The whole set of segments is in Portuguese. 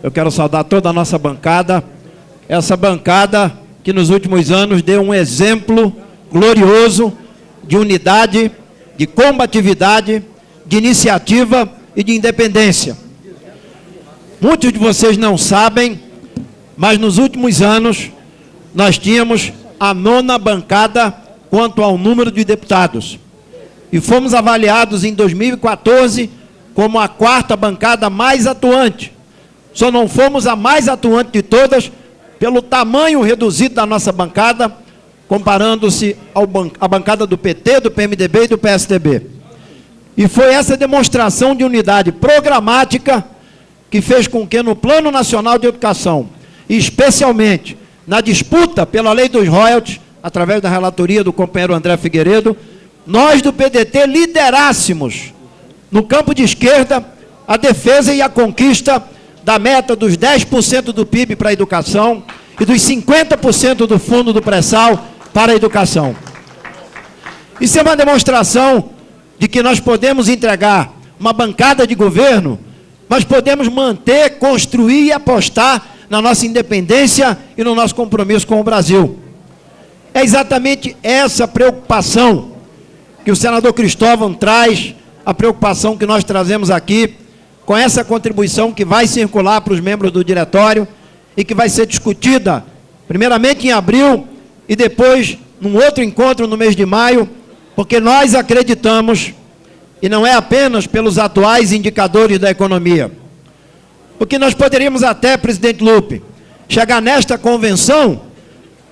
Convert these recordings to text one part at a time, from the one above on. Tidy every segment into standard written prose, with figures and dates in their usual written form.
Eu quero saudar toda a nossa bancada, essa bancada que nos últimos anos deu um exemplo glorioso de unidade, de combatividade, de iniciativa e de independência. Muitos de vocês não sabem, mas nos últimos anos nós tínhamos a 9ª bancada quanto ao número de deputados. E fomos avaliados em 2014 como a 4ª bancada mais atuante. Só não fomos a mais atuante de todas pelo tamanho reduzido da nossa bancada, comparando-se à bancada do PT, do PMDB e do PSDB. E foi essa demonstração de unidade programática que fez com que no Plano Nacional de Educação, e especialmente na disputa pela lei dos royalties, através da relatoria do companheiro André Figueiredo, nós do PDT liderássemos no campo de esquerda a defesa e a conquista da meta dos 10% do PIB para a educação e dos 50% do fundo do pré-sal para a educação. Isso é uma demonstração de que nós podemos entregar uma bancada de governo, mas podemos manter, construir e apostar na nossa independência e no nosso compromisso com o Brasil. É exatamente essa preocupação que o senador Cristóvão traz, a preocupação que nós trazemos aqui, com essa contribuição que vai circular para os membros do diretório e que vai ser discutida, primeiramente em abril e depois num outro encontro no mês de maio, porque nós acreditamos, e não é apenas pelos atuais indicadores da economia, porque nós poderíamos até, presidente Lupe, chegar nesta convenção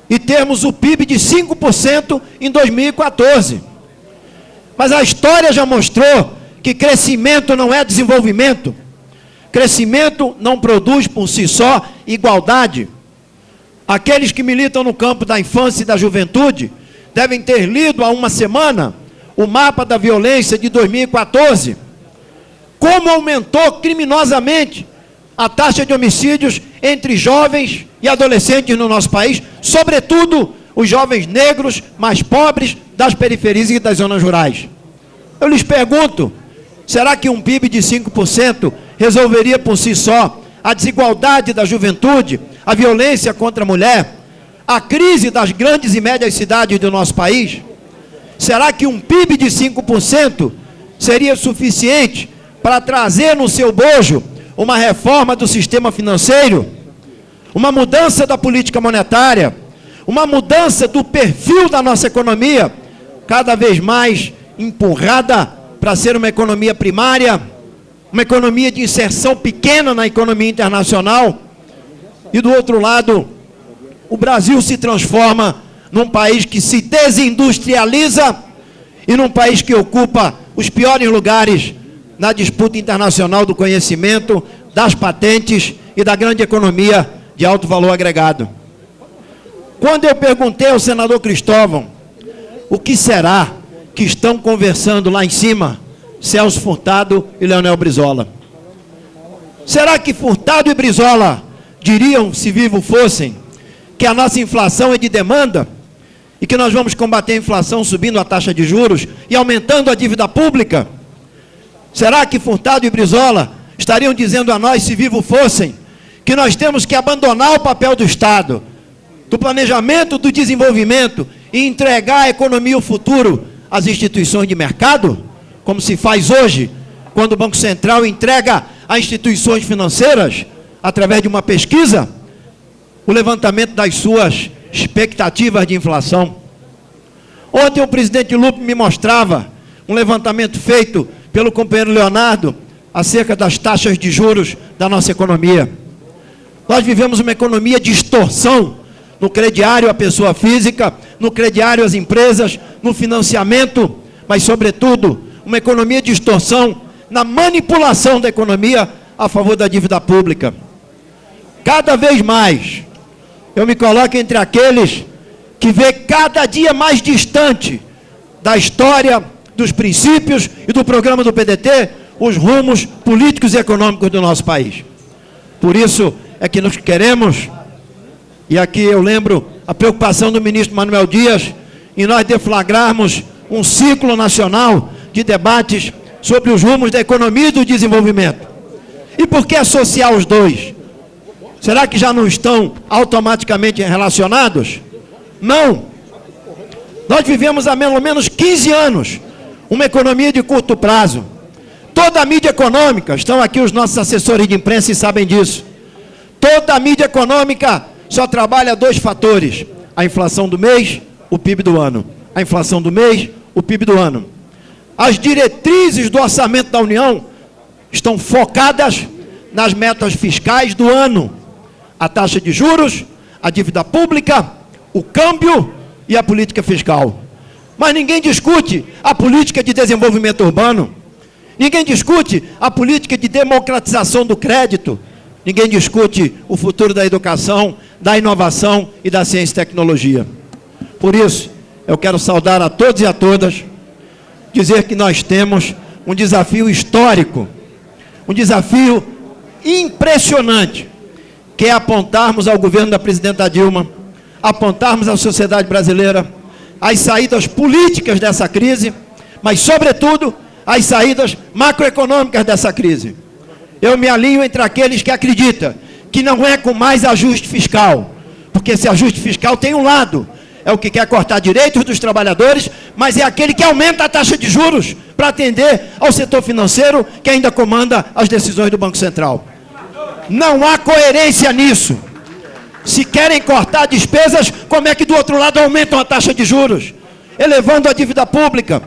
e termos o PIB de 5% em 2014. Mas a história já mostrou que crescimento não é desenvolvimento. Crescimento não produz por si só igualdade. Aqueles que militam no campo da infância e da juventude devem ter lido há uma semana o mapa da violência de 2014. Como aumentou criminosamente a taxa de homicídios entre jovens e adolescentes no nosso país, sobretudo os jovens negros mais pobres das periferias e das zonas rurais. Eu lhes pergunto, será que um PIB de 5% resolveria por si só a desigualdade da juventude, a violência contra a mulher, a crise das grandes e médias cidades do nosso país? Será que um PIB de 5% seria suficiente para trazer no seu bojo uma reforma do sistema financeiro, uma mudança da política monetária, uma mudança do perfil da nossa economia, cada vez mais empurrada para ser uma economia primária, uma economia de inserção pequena na economia internacional, e do outro lado, o Brasil se transforma num país que se desindustrializa e num país que ocupa os piores lugares na disputa internacional do conhecimento, das patentes e da grande economia de alto valor agregado. Quando eu perguntei ao senador Cristóvão o que será que estão conversando lá em cima, Celso Furtado e Leonel Brizola. Será que Furtado e Brizola diriam, se vivos fossem, que a nossa inflação é de demanda e que nós vamos combater a inflação subindo a taxa de juros e aumentando a dívida pública? Será que Furtado e Brizola estariam dizendo a nós, se vivos fossem, que nós temos que abandonar o papel do Estado, do planejamento do desenvolvimento e entregar a economia e o futuro às instituições de mercado, como se faz hoje, quando o Banco Central entrega a instituições financeiras, através de uma pesquisa, o levantamento das suas expectativas de inflação? Ontem o presidente Lupe me mostrava um levantamento feito pelo companheiro Leonardo acerca das taxas de juros da nossa economia. Nós vivemos uma economia de extorsão no crediário à pessoa física, no crediário às empresas, no financiamento, mas, sobretudo, uma economia de extorsão na manipulação da economia a favor da dívida pública. Cada vez mais, eu me coloco entre aqueles que vê cada dia mais distante da história, dos princípios e do programa do PDT, os rumos políticos e econômicos do nosso país. Por isso é que nós queremos, e aqui eu lembro a preocupação do ministro Manuel Dias, em nós deflagrarmos um ciclo nacional de debates sobre os rumos da economia e do desenvolvimento. E por que associar os dois? Será que já não estão automaticamente relacionados? Não. Nós vivemos há pelo menos 15 anos uma economia de curto prazo. Toda a mídia econômica, estão aqui os nossos assessores de imprensa e sabem disso. Toda a mídia econômica só trabalha dois fatores: a inflação do mês, o PIB do ano. A inflação do mês, o PIB do ano. As diretrizes do orçamento da União estão focadas nas metas fiscais do ano. A taxa de juros, a dívida pública, o câmbio e a política fiscal. Mas ninguém discute a política de desenvolvimento urbano. Ninguém discute a política de democratização do crédito. Ninguém discute o futuro da educação, da inovação e da ciência e tecnologia. Por isso, eu quero saudar a todos e a todas, dizer que nós temos um desafio histórico, um desafio impressionante, que é apontarmos ao governo da presidenta Dilma, apontarmos à sociedade brasileira as saídas políticas dessa crise, mas, sobretudo, as saídas macroeconômicas dessa crise. Eu me alinho entre aqueles que acreditam que não é com mais ajuste fiscal, porque esse ajuste fiscal tem um lado, é o que quer cortar direitos dos trabalhadores, mas é aquele que aumenta a taxa de juros para atender ao setor financeiro que ainda comanda as decisões do Banco Central. Não há coerência nisso. Se querem cortar despesas, como é que do outro lado aumentam a taxa de juros, elevando a dívida pública,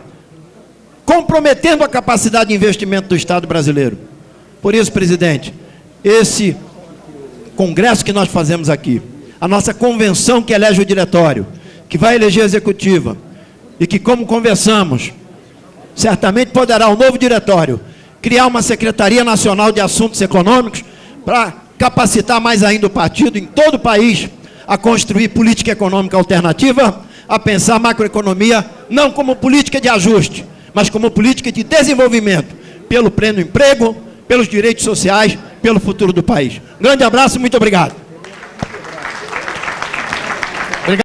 comprometendo a capacidade de investimento do Estado brasileiro? Por isso, presidente, esse congresso que nós fazemos aqui, a nossa convenção que elege o diretório, que vai eleger a executiva, e que, como conversamos, certamente poderá o novo diretório criar uma Secretaria Nacional de Assuntos Econômicos para capacitar mais ainda o partido em todo o país a construir política econômica alternativa, a pensar a macroeconomia não como política de ajuste, mas como política de desenvolvimento, pelo pleno emprego, pelos direitos sociais, pelo futuro do país. Um grande abraço e muito obrigado.